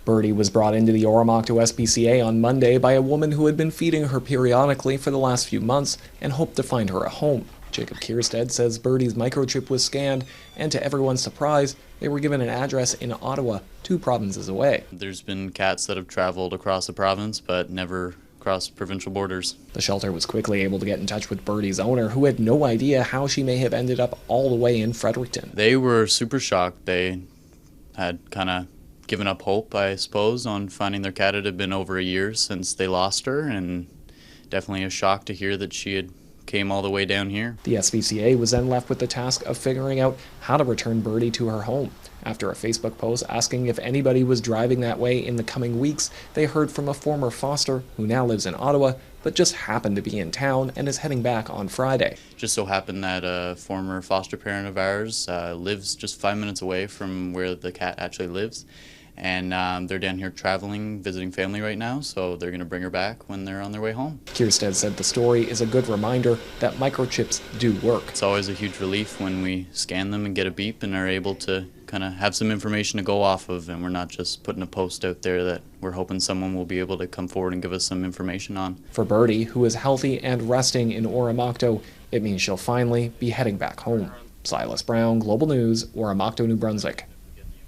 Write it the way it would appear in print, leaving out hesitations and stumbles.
Birdie was brought into the Oromocto SPCA on Monday by a woman who had been feeding her periodically for the last few months and hoped to find her a home. Jacob Kierstead says Birdie's microchip was scanned, and to everyone's surprise, they were given an address in Ottawa, 2 provinces away. There's been cats that have traveled across the province, but never across provincial borders. The shelter was quickly able to get in touch with Birdie's owner, who had no idea how she may have ended up all the way in Fredericton. They were super shocked. They had kind of given up hope, I suppose, on finding their cat. It had been over a year since they lost her, and definitely a shock to hear that she had came all the way down here. The SPCA was then left with the task of figuring out how to return Birdie to her home. After a Facebook post asking if anybody was driving that way in the coming weeks, they heard from a former foster who now lives in Ottawa, but just happened to be in town and is heading back on Friday. Just so happened that a former foster parent of ours lives just 5 minutes away from where the cat actually lives. And they're down here traveling, visiting family right now, so they're going to bring her back when they're on their way home. Kierstead said the story is a good reminder that microchips do work. It's always a huge relief when we scan them and get a beep and are able to kind of have some information to go off of, and we're not just putting a post out there that we're hoping someone will be able to come forward and give us some information on. For Birdie, who is healthy and resting in Oromocto, it means she'll finally be heading back home. Silas Brown, Global News, Oromocto, New Brunswick.